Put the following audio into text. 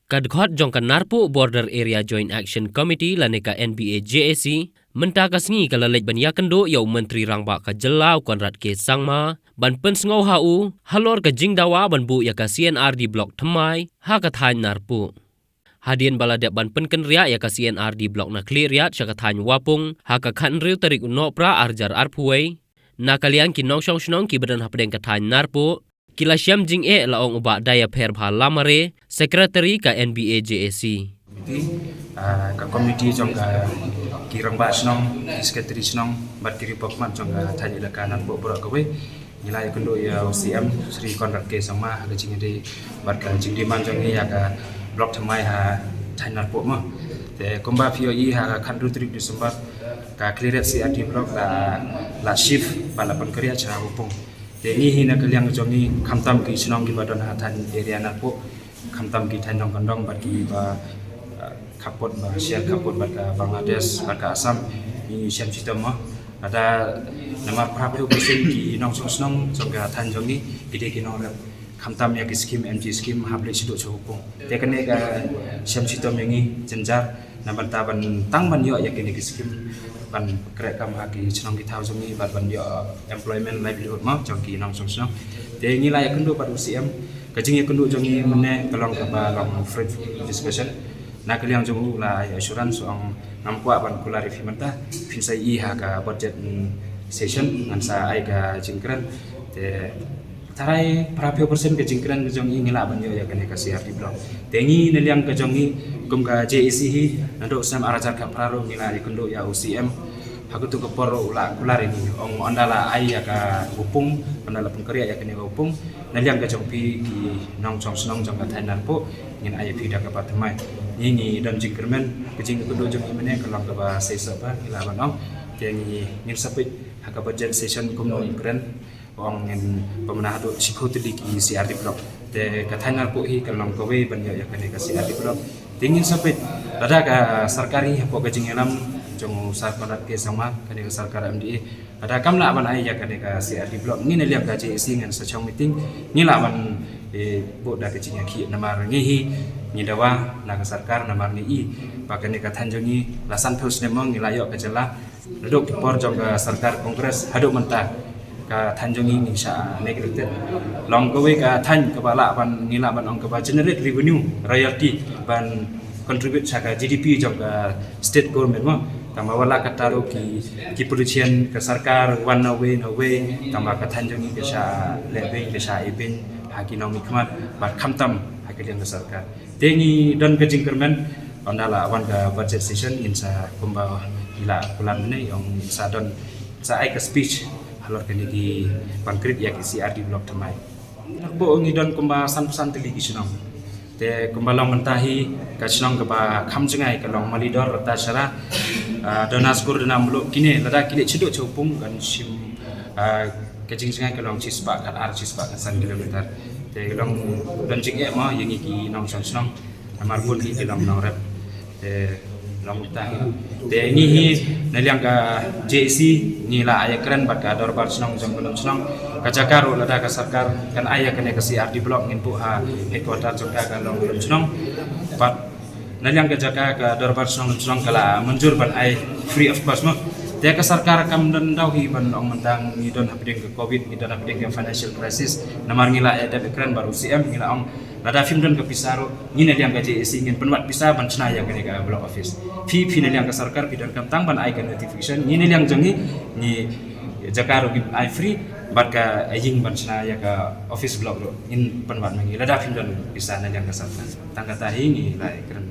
Kadkhot jongkan narpu Border Area Joint Action Committee laneka NBA JAC mentaka sengi kalalej ban yakendo yau Menteri Rangba ka Jelau Konrad K Sangma ban pensngau hau halor ka jingdawa ban bu ya ka CNR di blok Themai ha ka thain narpu. Hadian baladek ban penken ria ya ka CNR di blok na Kliriat ya ka thain wapung ha ka khan riu tarik no pra arjar arpuai na kalian ki nong song snong ki badan hapdeng ka thain narpu. Kila Syam Jing laong ubak daya per bha lamare sekretari ka NBA JAC. Ka komiti jong ka kirang ba snong sekretari snong bat kiri pokman jong ka thani la kanan bo bro ka we nilai kendo ya CM Sri Konrad K Sangma ka jing de bat ka jing di man jong ya ka blok Themai ha thanar po ma te komba phio I ha khan ru trik Disember ka clear CRD blok la shift bala pan kriya cha upung ni hina kaliang jongi khamtam ki sinong ki badon hathan area na po khamtam ki thanong kandong bat ki ba khapot ba share khapot bat ka Bangladesh bat ka Assam ni siam sistem ma ada nama prapyo person ki nong sonong jongga than jongi kide ki nong khamtam ya ki scheme MG scheme hable sido chopong te kane ka siam sistem yangi jenjar naban taban tang ban yo ya kini ki scheme ban krek kam haki chnong ki thau jongi bat ban yo employment livelihood ma jongki nong sonong te ngi la ya kendo bat UCM kajing ya kendo jongi mene kalong ka ba long free discussion na kaliang jong la assurance ong namkwa ban kularifi menta finsai I ha ka budget session ngan sa ai ka jingkran te tarai prapyo persen ke jingkran ke jong I ngila ban yo ya kane ka CRD blok tengi neliang ke jong I kum ka JAC hi nando sam arajar ka praro ngila I kendo ya UCM hakutu ke por ula kulari ni ong ondala ai ya ka upung ondala pengkerja ya kane upung neliang ke jong pi ki nong chong snong jong ka thainan po ngin ai pi da ka Themai ini dan jingkermen kejing kedua jom imene kalau ke ba sesapa ila banong tengi ngin sapit haka budget session kumno ikren ong ngin pemenah do sikho tedi ki CRD blok te kathanar po hi kalau ke we ban ya kane ka CRD blok tingin sapit ada ka sarkari po kejing elam jong sar Konrad K Sangma kane ka sarkar MDA ada kamla ban ai ya kane ka CRD blok ngin liam ka JAC ngan sachong meeting ngila ban bo da kejing ki namar ngihi nyidawa naga sarkar namar ni I pakane ka thanjongi lasan phus nemong nilayo ka jela duduk por jong ka sarkar kongres hadu menta ka thanjongi ni sa neglected long kowe ka than ka bala ban ngila ban ong ka ba generate revenue royalty ban contribute sa ka GDP jong ka state government mo tamba wala ka taro ki polisian ka sarkar one away tamba ka thanjongi ka sa lebe ka sa ibin hakinomi khamat bat khamtam hakilian ka sarkar tengi dan kejing kermen ondala awan ka budget session insa kumba ila bulan ini yang sa don sa ai ka speech halor kani di konkret ya ki CRD blok Themai nakbo ngi don kumba san teli ki sinong te kumba long mentahi ka sinong ka ba khamjngai ka long malidor ta sara donaskur dana muluk kini lada kile chiduk chopung kan sim kejing singai ka long chisba kan archisba kan 1 kilometer te long dan jing ma yang iki nong song amar pun ki long nong rep te long tahi te ni hi naliang ka JAC ni la aya keren bat ka dor bar snong jong belum snong ka jakaro lada ka sarkar kan aya kene ka CRD blok ngin pu ha headquarter jong ka long belum snong bat naliang ka jaka ka dor bar snong kala menjur ban ai free of cost mo te ka sarkar kam dan daw hi ban ong mentang ni don hapding ke covid ni don hapding ke financial crisis namar ngila ada keren baru CM ngila ong lada film don ke pisaro ngine liang ka JAC ngin penwat bisa ban chna ya kene ka block office fi liang ka sarkar bidan kam tang ban ai ka notification ngine liang jongi ni jakaro gi ai free bat ka ying ban chna ya ka office block ngin penwat mangi lada film don bisa na liang ka sarkar tangka tahi ngi lai keren